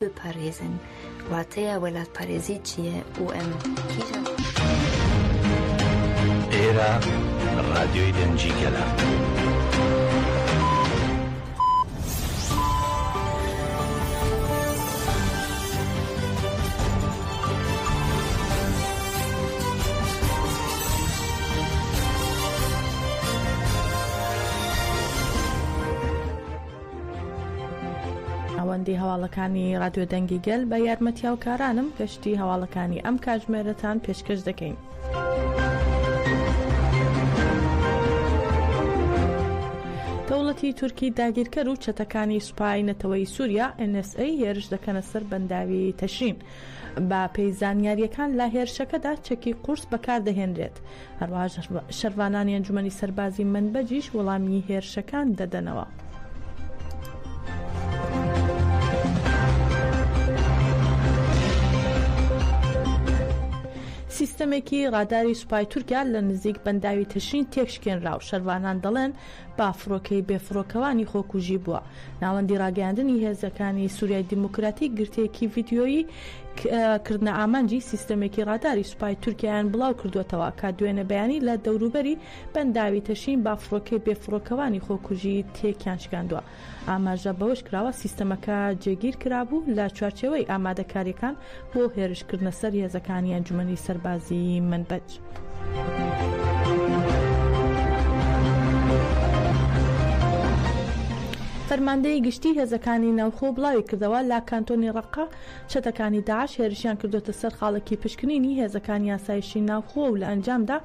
بپارێزن واتەیە وەلاتپارێزی چییە و ئەم کیژە؟ ئێرە ڕادیۆی دەنجیگەلە. ئەوەندی هەواڵەکانی ڕادیۆ دەنگی گەل بە یارمەتیا و کارانم گەشتی هەواڵەکانی ئەم کاتژمێرەتان پێشکەش دەکەین. دەوڵەتی تورکی داگیرکەر و چەتەکانی سوپای نەتەوەی سووریا NSA هێرش دەکەنە سەر بەنداوی تەشرین. با پێی زانیاریەکان لە هێرشەکەدا چەکی قورس بەکاردەهێنرێت. هەروەها شەروانانی ئەنجومەنی سەربازی منبەجیش وەڵامی هێرشەکان دەدەنەوە. سیستەمێکی ڕاداری سوپای تورکیا لە نزیک بەنداوی تەشرین تێکشکێنرا و شەروانان دەڵێن با فڕۆکەی بێفڕۆکەوانی خۆکوژی بووە. ناوەندی ڕاگەاندنی هێزەکانی سووریای دیموکراتیک گرتەیەکی ڤیدیۆیی کردنە ئامانجی سیستەمێکی ڕاداری سوپای تورکیایان بڵاو کردوێتەوە کە دوێنە بەیانی لە دەوروبەری بەنداوی تەشرین با فڕۆکەی بێفڕۆکەوانی خۆکوژی تێکیان شکاندووە. ئاماژە بەوەش کراوە سیستەمەکە جێگیر کرابوو لە چوارچێوەی ئامادەکاریەکان بۆ هێرشکردنە سەر هێزەکانی ئەنجومەنی سەربازی منبەج. فەرماندەی گشتی هێزەکانی ناوخۆ بڵاوی کردەوە لا کانتۆنی ڕەقا چەتەکانی داعش هێرشیان کردوتە سەر خاڵێکی پشکنینی هێزەکانی ئاسایشی ناوخۆ و لە ئەنجامدا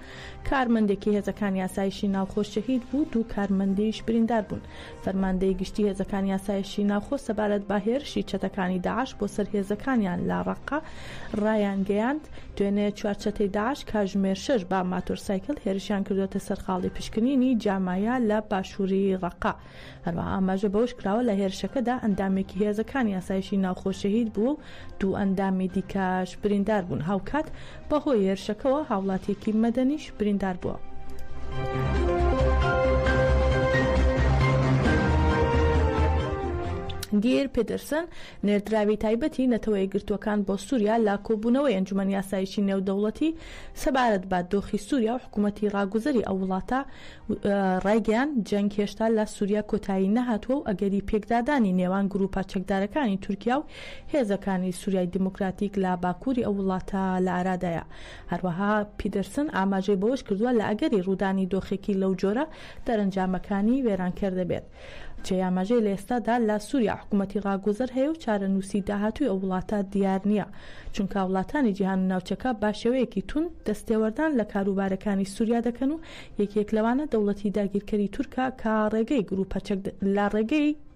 کارمەندێکی هێزەکانی ئاسایشی ناوخۆ شەهید بوو، دوو کارمەندیش بریندار بوون. فەرماندەی گشتی هێزەکانی ئاسایشی ناوخۆ سەبارەت بە هێرشی چەتەکانی داعش بۆ سەر هێزەکانیان لا ڕەقا ڕایان گەیاند دوێنێ چوارچەتەی داعش کاژمێر 6 با ماتۆرسایکل هێرشیان کردوتە سەر خاڵی پشکنینی جامایە لە باشووری ڕەقا. هەروەها ئاماژە بەوەش کراوە لە هێرشەکەدا ئەندامێکی هێزەکانی ئاسایشی ناوخۆ شەهید بوو و دوو ئەندامی دیکەش بریندار بوون. هاوکات بەهۆی هێرشەکەەوە هاوڵاتێکی مەدەنیش بریندار بووە. گیر پێدرسن نێردراوی تایبەتی نەتەوەی گرتوەکان بۆ سووریا لا کۆبوونەوەی ئەنجومەنی ئاسایشی نێودەوڵەتی سەبارەت بە دۆخی سووریا و حکوومەتی ڕاگوزەری ئەو وڵاتە ڕایگەیان جەنگ هێشتا لە سووریا کۆتایی نەهاتووە و ئەگەری پێکدادانی نێوان گروپە چەکدارەکانی تورکیا و هێزەکانی سووریای دیموکراتیک لە باکووری ئەو وڵاتە لە ئارادایە. هەروەها پیدرسن ئاماژەی بەوەش کردووە لە ئەگەری ڕوودانی دۆخێکی لەو جۆرە دەرەنجامەکانی وێرانکەر دەبێت. چه ئاماژەی لە ئێستادا لە سووریا حکوومەتی ڕاگوزەر هەیە و چارەنووسی داهاتووی ئەو وڵاتە دیار نییە، چونکە وڵاتانی جیهان ناوچەکە با شێوەیەکی تون دەستێوەردان لە کاروبارەکانی سووریا دەکەن و یەکێک لەوانە دەوڵەتی داگیرکەری تورکا کە ڕێگەی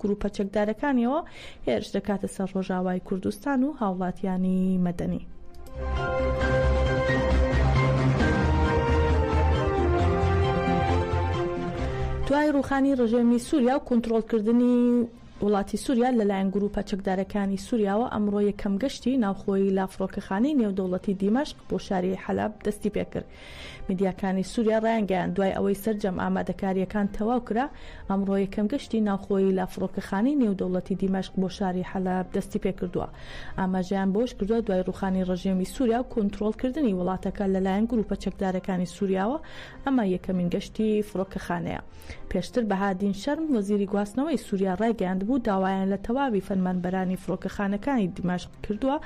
گروپە چەکدارەکانیەوە هێرش دەکاتە سەر ڕۆژاوای کوردستان و هاوڵاتیانی مەدەنی. دوای ڕوخانی ڕژێمی سووریا و کۆنتڕۆڵکردنی وڵاتی سووریا لەلایەن گروپە چەکدارەکانی سووریاوە ئەمڕۆ یەکەم گەشتی ناوخۆی لا فڕۆکەخانەی نێودەوڵەتی دیمەشق بۆ شاری حەلەب دەستی پێکرد. میدیاکانی سووریا ڕایانگەیاند دوای ئەوەی سەرجەم ئامادەکاریەکان تەواو کرا ئەمڕۆ یەکەم گەشتی ناوخۆی لا فڕۆکەخانەی نێودەوڵەتی دیمەشق بۆ شاری حەلەب دەستی پێکردووە. ئاماژەیان بۆش کردووە دوای ڕوخانی ڕژێمی سووریا و کۆنتڕۆڵکردنی وڵاتەکە لەلایەن گروپە چەکدارەکانی سووریاوە ئەمە یەکەمین گەشتی فڕۆکەخانەیە. پێشتر بەهادین شەرم وەزیری گواستنەوەی سووریا ڕایگەیاند بوو داوایان لە تەواوی فەرمانبەرانی فڕۆکەخانەکانی دیمەشق کردووە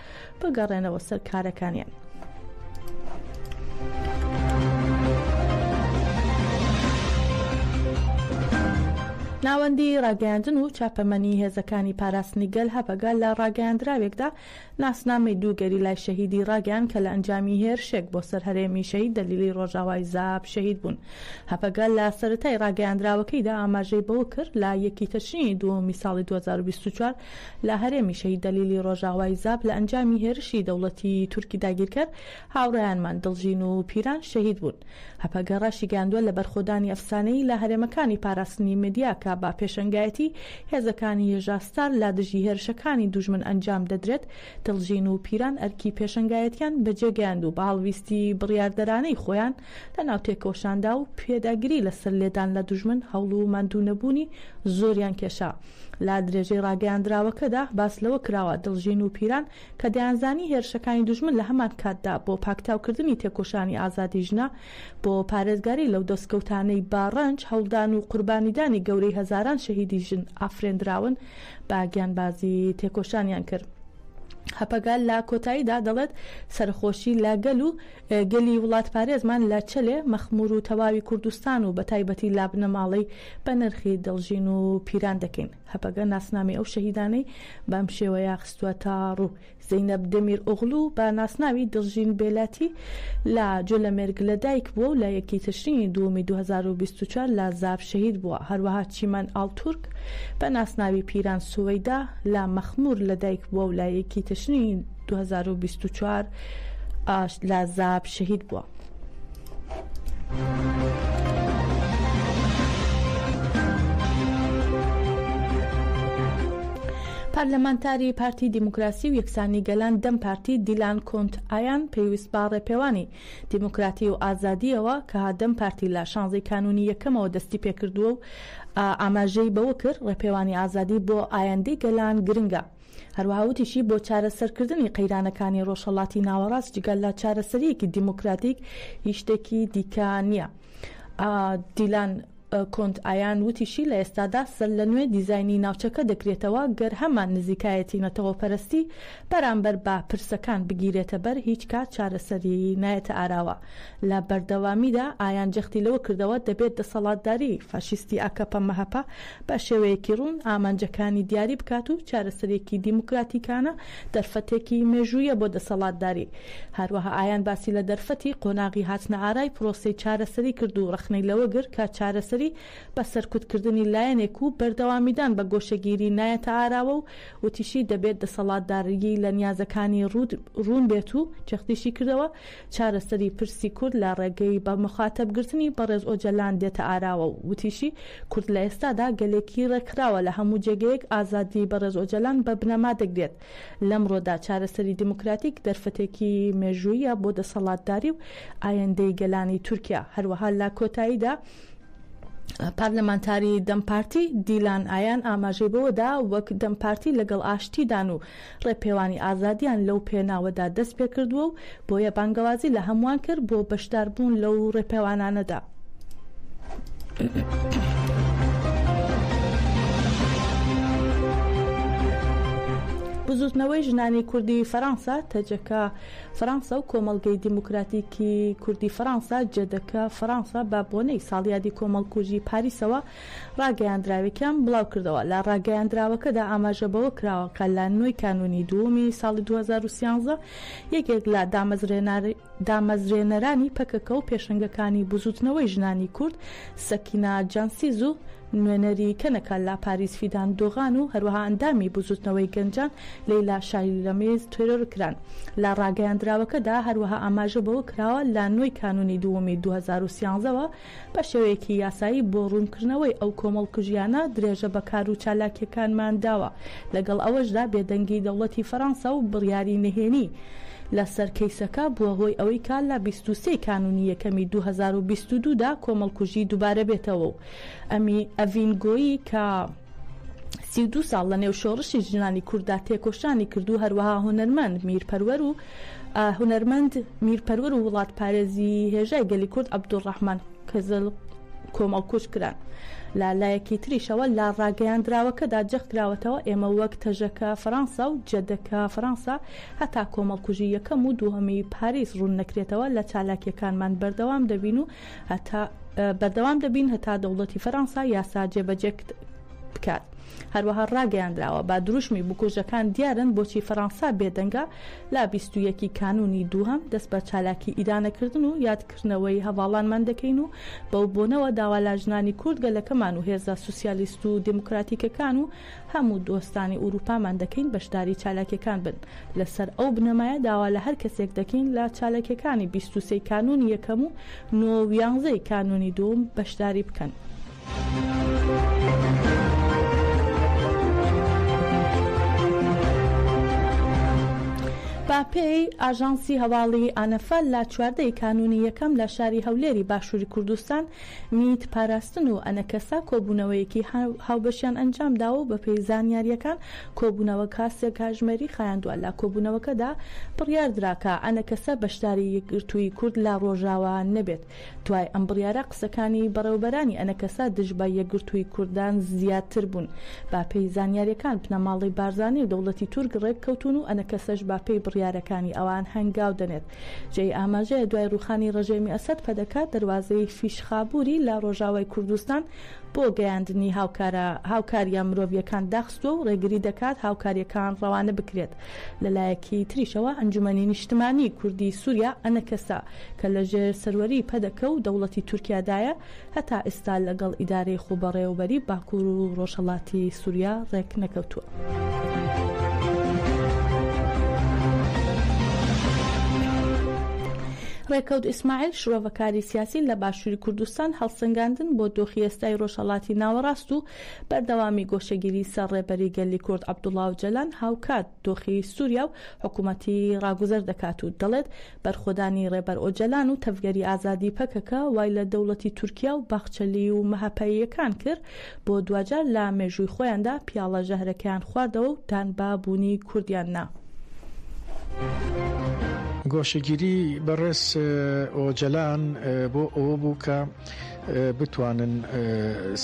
بگەڕێنەوە سەر کارەکانیان. ناوەندی ڕاگەیاندن و چاپەمەنی هێزەکانی پاراستنی گەل هەپەگە لە ڕاگەیاندراوێکدا ناسنامەی دووگەری لای شەهیدی ڕاگەیان کە لە ئەنجامی هێرشێک بۆ سەر هەرێمی شەهید دەلیلی ڕۆژاوای زاب شەهید بوون. هەپەگە لە سەرەتای ڕاگەیاندراوەکەیدا ئاماژەی بەوە کرد لە 1 تەشرینی دووەمی ساڵی 2024 لە هەرێمی شەهید دەلیلی ڕۆژاوای زاب لە ئەنجامی هێرشی دەوڵەتی تورکی داگیرکەر هاوڕێیانمان دڵژین و پیران شەهید بوون. هەپەگە ڕاشی گاندووە لە بەرخۆدانی ئەفسانەی لە هەرێمەکانی پاراستنی مدیا کە با پێشەنگایەتی هێزەکانی هێژاستار لا دژی هێرشەکانی دوژمن ئەنجام دەدرێت دڵژین و پیران ئەرکی پێشەنگایەتیان بەجێگەیاند و بە هەڵویستی بڕیاردەرانەی خۆیان لە ناوتێکۆشاندا و پێداگیری لەسەر لێدان لە دوژمن هەوڵ و ماندوو نەبوونی زۆریان کێشا. لا درێژەی ڕاگەیاندراوەکەدا باس لەوە کراوە دڵژین و پیران کە دەیانزانی هێرشەکانی دوژمن لە هەمان کاتدا بۆ پاکتاوکردنی تێکۆشانی ئازادی ژنە بۆ پارێزگاری لەو دەستکەوتانەی باڕەنج هەوڵدان و قوربانیدانی گەورەی هەزاران شەهیدی ژن ئافرێنراون با گیانبازی تێکۆشانیان کرد. هەپەگال لە کۆتاییدا دەڵێت سەرخۆشی لە گەل و گەلی وڵات پارێزمان لە چلێ مەخمور و تەواوی کوردستان و بە تایبەتی لا بنەماڵی بە نرخی دڵژین و پیران دەکەین. هەپەگە ناسنامی ئەو شەهیدانەی بەم شێوەیە خستووە تا ڕوو. زەینەب دەمیر ئۆغڵو بە ناسناوی دڵژین بێلاتی لە جۆلەمێرگ لەدایک بووە و لە 1 تشرینی 2024 لە زاب شەهید بووە. هەروەها چیمەن ئاڵتورک بە ناسناوی پیران سوەیدا لە مەخمور لەدایک بووە و لە 1 تشرینی 2024 لە زاب شەهید بووە. پارلەمانتاری پارتی دیموکراسی و یەکسانی گەلان دەم پارتی دیلان کۆنت ئایان پێویست با ڕێپێوانی دیموکراتی و ئازادیەوە کە هادەم پارتی لە 16 کانونی یەکەمەوە دەستی پێکردووە و ئاماژەی بەوە کرد ڕێپێوانی ئازادی بۆ ئایندەی گەلان گرنگە. هەروەها وتیشی بۆ چارەسەرکردنی قەیرانەکانی ڕۆژهەڵاتی ناوەڕاست جگەل لە چارەسەریەکی دیموکراتیک هیچ شتێکی دیکە نییە. دیلان کۆنت ئایان وتیشی لە ئێستادا سەر لە نوێ دیزایانی ناوچەکە دەکرێتەوە گەر هەمان نزیکایەتی نەتەوەپەرستی بەرامبەر بە پرسەکان بگیرێتە بەر هیچ کات چارەسەری نایەتە ئاراوە. لە بەردەوامیدا ئایان جەختی لەوە کردەوە دەبێت دەسەڵاتداری فاشیستی ئاکەپە مەهەپە بە شێوەیەکی ڕوون ئامانجەکانی دیاری بکات و چارەسەرێکی دیموکراتیکانە دەرفەتێکی مێژوویە بۆ دەسەڵاتداری. هەروەها ئایان باسی لە دەرفەتی قۆناغی هاتنە ئارای پرۆسەی چارەسەری کرد و ڕخنەی لەوە گر کە چارەسەری بە سەرکوتکردنی لایەنێک و بەردەوامیدان بە گۆشەگیری نایەتە ئاراوە و وتیشی دەبێت دەسەڵاتداری لە نیازەکانی ڕوون بێت و جەختیشی کردەوە چارەسەری پرسی کورد لە ڕێگەی بە مخاتەبگرتنی بەڕێز ئۆجەلان دێتە ئاراوە و وتیشی کورد لە ئێستادا گەلێکی ڕێکراوە لە هەموو جێگەیەک ئازادی بەڕێز ئۆجەلان بە بنەما دەگرێت. لەمڕۆدا چارەسەری دیموکراتیک دەرفەتێکی مێژوویە بۆ دەسەڵاتداری و ئایندەی گەلانی تورکیا. هەروەها لە کۆتاییدا پارلەمانتاری دەمپارتی دیلان ئایان ئاماژەی بەوەدا وەک دەمپارتی لەگەڵ ئاشتیدان و ڕێپێوانی ئازادیان لەو پێناوەدا دەست پێ کردووە و بۆیە بانگەوازی لە هەمووان کرد بۆ بەشداربوون لەو ڕێپێوانانەدا. بزوتنەوەی ژنانی کوردی فەرەنسا تەجەکە فەرەنسا و کۆمەڵگەی دیموکراتیکی کوردی فەرەنسا جێدەکە فەرەنسا بە بۆنەی ساڵیادی کۆمەڵکوژی پاریسەوە ڕاگەیاندراوێکیان بڵاو کردەوە. لە ڕاگەیاندراوەکەدا ئاماژە بەوە کراوە کە لە نوێی کانونی دووەمی ساڵی 2013 یەکێک لە دامەزرێنەرانی پەکەکە و پێشەنگەکانی بزوتنەوەی ژنانی کورد سەکینە جانسیز و نوێنەری کەنەکە لە پاریس فیدان دۆغان و هەروەها ئەندامی بزوتنەوەی گەنجان لەیلا شایلەمێز توێرەکران. لە ڕاگەیاندراوەکەدا هەروەها ئاماژە بەوە کراوە لە نوێی کانونی دووەمی 2013ەوە بە شێوەیەکی یاسایی بۆ ڕوونکردنەوەی ئەو کۆمەڵکوژیانە درێژە بە کار و چالاکیەکانمان داوە. لەگەڵ ئەوەشدا بێدەنگی دەوڵەتی فەرەنسا و بڕیاری نهێنی لەسەر کەیسەکە بووە هۆی ئەوەی کار لە 23 کانونی یەکەمی 2022دا کۆمەڵکوژی دووبارە بێتەوە و ئەڤینگۆیی کە 32 ساڵ لە نێو شۆڕشی ژنانی کووردا تێکۆشانی کردو هەروەها هونەرمەند میرپەروەر و وڵات پارێزی هێژای گەلی کورد عەبدوڕەحمان کەزل کۆمەڵکوژ کران. لە لایەکی تریشەوە لە ڕاگەیاندراوەکەدا جەخکراوەتەوە ئێمە وەک تەژەکە فەرەنسا و جێدەکە فەرەنسا هەتا کۆمەڵکوژی یەکەم و دووهەمی پاریس ڕوون نەکرێتەوە لە چالاکیەکانمان بەردەوام دەبین هەتا دەوڵەتی فەرەنسا یاسا جێبەجێ بکات. هەروەها ڕاگەیاندراوە با دروشمی بکوژەکان دیارن بۆچی فەرەنسا بێدەنگە لە 21 کانونی دووهەم دەست بە چالاکی ئیدانەکردن و یادکردنەوەی هەواڵانمان دەکەین و بەو بۆنەوە داوا لە ژنانی کورد گەلەکەمان و هێزە سوسیالیست و دیموکراتیکەکان و هەموو دۆستانی ئوروپامان دەکەین بەشداری چالاکیەکان بن. لەسەر ئەو بنەمایە داوا لە هەر کەسێک دەکەین لە چالاکیەکانی 23 کانونی یەکەم و 9 کانونی دووەم بەشداری بکەن. باپێی ئاژانسی هەواڵی ئانەفەل لە 14 کانونی یەکەم لە شاری هەولێری باشووری کوردستان میت پاراستن و ئەنەکەسا کۆبوونەوەیەکی هاوبەشیان ئەنجام داوە و بەپێی زانیاریەکان کۆبوونەوە کاسێک کاژمێری خایاندووە. لە کۆبوونەوەکەدا بڕیاردراکە ئەنەکەسە بەشداری یەکگرتووی کورد لە ڕۆژاوە نەبێت. دوای ئەم بڕیارە قسەکانی بەڕێوەبەرانی ئەنەکەسا دژ بە یەکگرتووی کوردان زیاتر بوون. باپێی زانیاریەکان پنەماڵی بارزانی و دەوڵەتی تورک ڕێک کەوتون و ئەنەکەسەش باپێی بڕیارەکانی ئەوان هەنگاو دەنێت. جێی ئاماژەیە دوای ڕوخانی ڕژێمی ئەسەد پەدەکات دەواازەی فیشخابووری لە ڕۆژاوای کوردستان بۆ گەیاندنی هاوکاریە مرۆڤیەکان داخستووە و ڕێگری دەکات هاوکاریەکان ڕەوانە بکرێت. لەلایەکی تریشەوە ئەنجومەنی نیشتمانی کوردی سووریا ئەنەکەسا کە لەژێر سەروەری پەدەکە و دەوڵەتی تورکیادایە هەتا ئێستا لەگەڵ ئیدارەی خوبەڕێوەبەری باکوور و ڕۆژهەڵاتی سووریا ڕێک نەکەوتووە. ڕێکەوت ئیسماعیل شرۆڤەکاری سیاسی لە باشووری کوردستان هەڵسەنگاندن بۆ دۆخی ئێستای ڕۆژهەڵاتی ناوەڕاست و بەردەوامی گۆشەگیری سەر ڕێبەری گەلی کورد عەبدوڵڵا ئۆجەلان هاوکات دۆخی سووریا و حکوومەتی ڕاگوزەر دەکات و دەڵێت بەرخۆدانی ڕێبەر ئۆجەلان و تەفگەری ئازادی پەکەکە وای لە دەوڵەتی تورکیا و باخچەلی و مەهەپەییەکان کرد بۆ دوجار لە مێژووی خۆیاندا پیاڵە ژەهرەکەیان خواردەوە و دانبابوونی کوردیان نا. گۆشەگیری بەڕێز ئۆجەلان بۆ ئەوە بوو کە بتوانن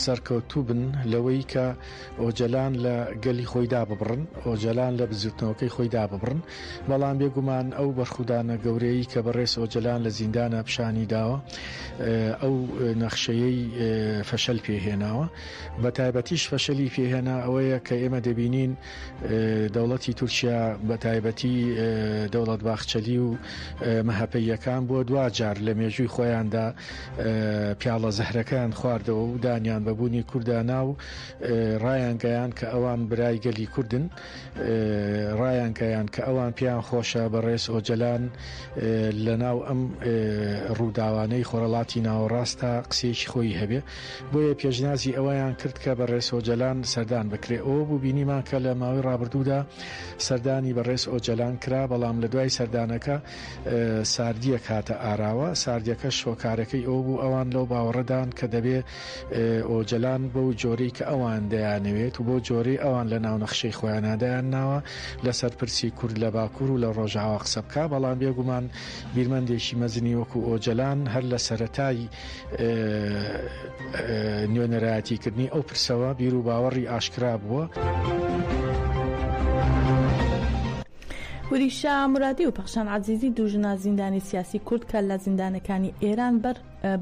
سەرکەوتوو بن لەوەی کە ئۆجەلان لە گەلی خۆیدا ببڕن، ئۆجەلان لە بزوتنەوەکەی خۆیدا ببڕن. بەڵام بێگومان ئەو بەرخودانە گەورەی کە بەڕێز ئۆجەلان لە زیندانە پیشانی داوە ئەو نەخشەیەی فەشەل پێهێناوە. بە تایبەتیش فەشەلی پێهێنا ئەوەیە کە ئێمە دەبینین دەوڵەتی تورکیا بە تایبەتی دەوڵەت باخچەلی و مەهەپەییەکان بۆ دوجار لە مێژووی خۆیاندا پیاڵە زەهرەکان خواردەوە و دانیان بەبوونی کوردانا و ڕایانگەیان کە ئەوان برای گەلی کوردن، ڕایانگەیان کە ئەوان پیان خۆشە بەڕێز ئۆجەلان لە ناو ئەم ڕووداوانەی خۆرەڵاتی ناوەڕاستە قسێکی خۆی هەبێ. بۆیە پێشنازی ئەوەیان کرد کە بەڕێز ئۆجەلان سەردان بکرێ. ئەوە بوو بینیمان کە لە ماوەی ڕابردوودا سەردانی بەڕێز ئۆجەلان کرا، بەڵام لە دوای سەردانەکە ساردیەک هاتە ئاراوە. ساردیەکە شۆکارەکەی ئەو بوو ئەوان لەو باوەڕەدان کە دەبێ ئۆجەلان بەو جۆرەی کە ئەوان دەیانەوێت و بۆ جۆرەی ئەوان لە ناو نەخشەی خۆیانادایان ناوە لەسەر پرسی کورد لە باکوور و لە ڕۆژاوا قسە بکە. بەڵام بێگومان بیرمەندێکی مەزنی وەکو ئۆجەلان هەر لە سەرەتای نوێنەرایەتیکردنی ئەو پرسەوە بیر و باوەڕی ئاشکرا بووە. وریشا مرادی و پەخشان عەزیزی دوو ژنە زیندانی سیاسی کورد کە لە زیندانەکانی ئێران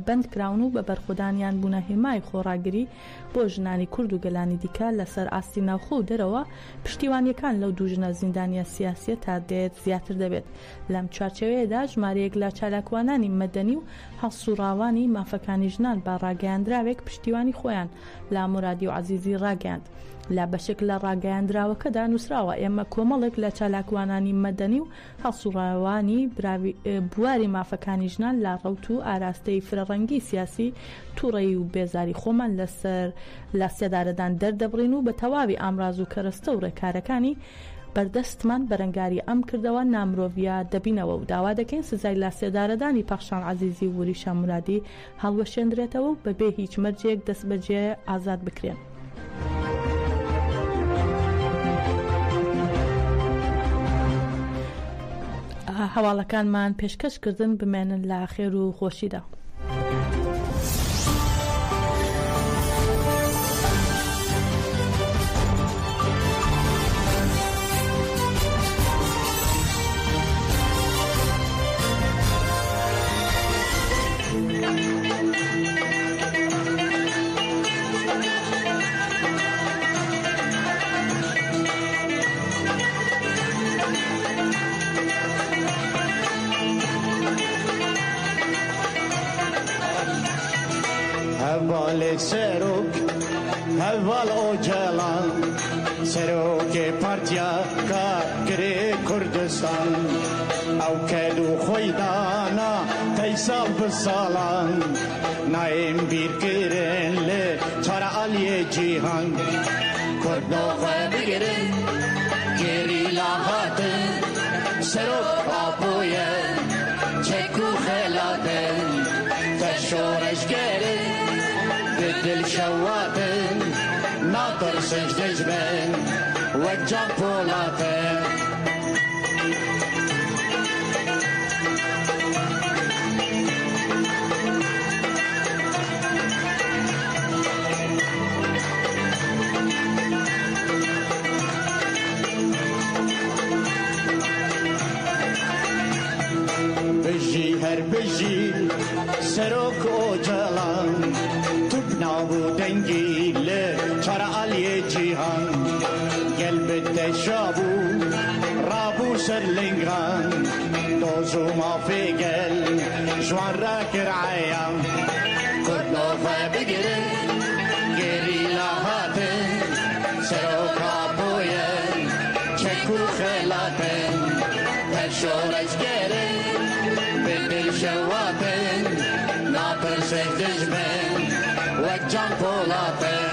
بەند کراون و بە بەرخۆدانیان بوونە هێمای خۆڕاگری بۆ ژنانی کورد و گەلانی دیکە لەسەر ئاستی ناوخۆ و دەرەوە پشتیوانیەکان لەو دوو ژنە زیندانیە سیاسیە تا دێت زیاتر دەبێت. لەم چوارچەوەیەدا ژمارەیەک لە چالاکوانانی مەدەنی و هەڵسوڕاوانی مافەکانی ژنان با ڕاگەیاندراوێک پشتیوانی خۆیان لە مرادی و عەزیزی ڕاگەیاند. لە بەشێک لە ڕاگەیاندراوەکەدا نووسراوە ئێمە کۆمەڵێک لە چالاکوانانی مەدەنی و هەڵسوڕاوانی بواری مافەکانی ژنان لە ڕەوت و ئاراستەی فرەڕەنگی سیاسی تووڕەیی و بێزاری خۆمان لەسەر لە سێدارەدان دەردەبڕین و بە تەواوی ئامراز و کەرەستە و ڕێکارەکانی بەردەستمان بەرەنگاری ئەم کردەوە نامرۆڤە دەبینەوە و داوا دەکەین سزای لە سێدارەدانی پەخشان عەزیزی و وریشا مرادی هەڵوەشێندرێتەوە و بەبێ هیچ مەرجێک دەست بەجێ ئازاد بکرێن. هەواڵەکانمان پێشکەشکردن بمێنن لە خێر و خۆشیدا. هوال سروک هوال ئۆجەلان سەرۆکێ پارتیا کارگرێ کوردستان ئەو کەد و خۆی دانا تەی ساڵ بساڵان نایم بیرکردن لێ چارە ئالیێ جیهان کوردۆخە بگرن گێری لا هاتن سرک آبوین چکو خلاتن تشورش گرن به دل شواتن ناطر سجدش بن وجه پولاتن هر بجی سرک و جلان تو بنابو دنگیل چرا علی جیهان قلب تشابو رابو سرلنگان دوزو ما في قل جوان راكر عيام كدنو فبقرن قري لهاتن سرك ابوين چكو خلاتن تشورش قرن بدل شواتن ناطر سجدش بن وجان پولاتن